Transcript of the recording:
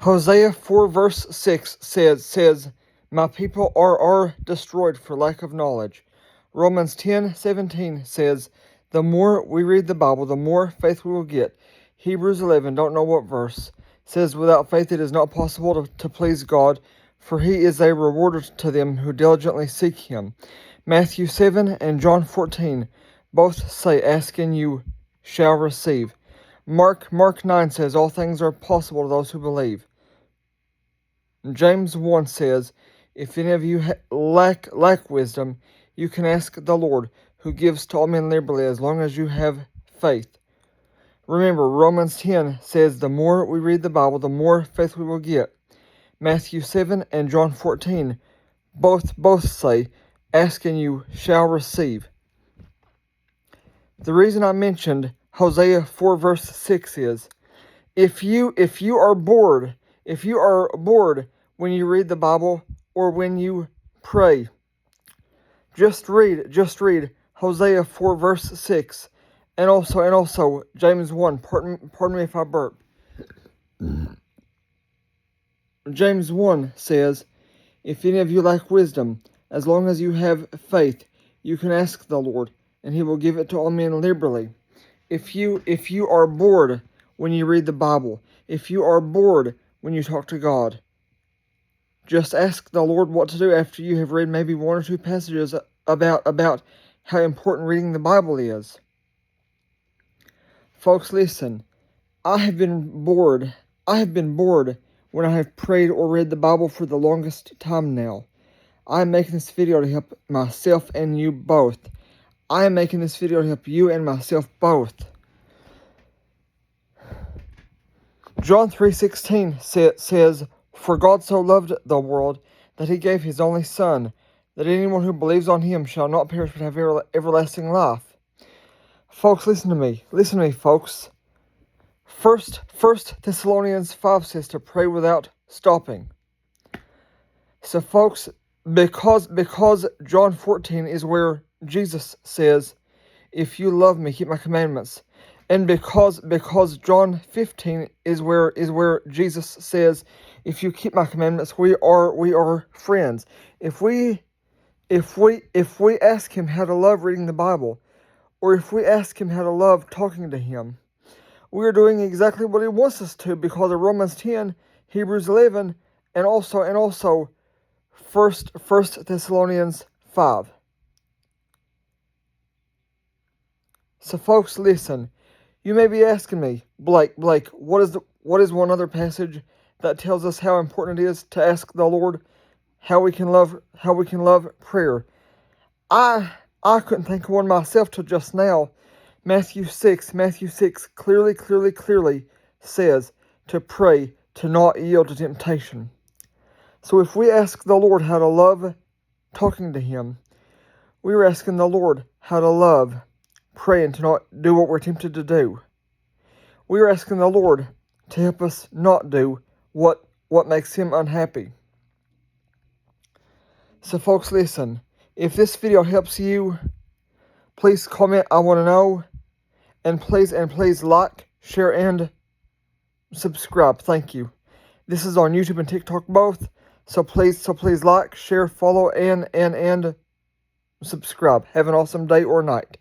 Hosea 4 verse 6 says, My people are destroyed for lack of knowledge. Romans 10:17 says, the more we read the Bible, the more faith we will get. Hebrews 11, don't know what verse, says, without faith it is not possible to please God, for he is a rewarder to them who diligently seek him. Matthew 7 and John 14 both say, ask and you shall receive. Mark 9 says, all things are possible to those who believe. James 1 says, if any of you lack wisdom, you can ask the Lord, who gives to all men liberally, as long as you have faith. Remember, Romans 10 says the more we read the Bible, the more faith we will get. Matthew 7 and John 14 both say, ask and you shall receive. The reason I mentioned Hosea 4 verse 6 is, if you are bored when you read the Bible or when you pray, just read Hosea 4 verse 6 and also James 1. Pardon me if I burp. James 1 says, if any of you lack wisdom, as long as you have faith, you can ask the Lord, and he will give it to all men liberally. If you are bored when you read the Bible, if you are bored when you talk to God, just ask the Lord what to do after you have read maybe one or two passages about how important reading the Bible is. Folks, listen. I have been bored when I have prayed or read the Bible for the longest time now. I am making this video to help myself and you both. I am making this video to help you and myself both. John 3:16 says, for God so loved the world that he gave his only Son, that anyone who believes on him shall not perish but have everlasting life. Folks, listen to me, folks. First Thessalonians 5 says to pray without stopping. So, folks, because John 14 is where Jesus says, if you love me, keep my commandments. And because John 15 is where Jesus says, if you keep my commandments, we are friends. If we ask him how to love reading the Bible, or if we ask him how to love talking to him, we are doing exactly what he wants us to, because of Romans 10, Hebrews 11, and also First Thessalonians 5. So, folks, listen. You may be asking me, Blake, what is one other passage that tells us how important it is to ask the Lord how we can love prayer? I couldn't think of one myself till just now. Matthew 6 clearly says to pray, to not yield to temptation. So if we ask the Lord how to love talking to him, we're asking the Lord how to love praying, to not do what we're tempted to do. We're asking the Lord to help us not do what makes him unhappy. So, folks, listen. If this video helps you, please comment, I want to know. And please like, share, and subscribe. Thank you. This is on YouTube and TikTok both. So please like, share, follow, and subscribe. Have an awesome day or night.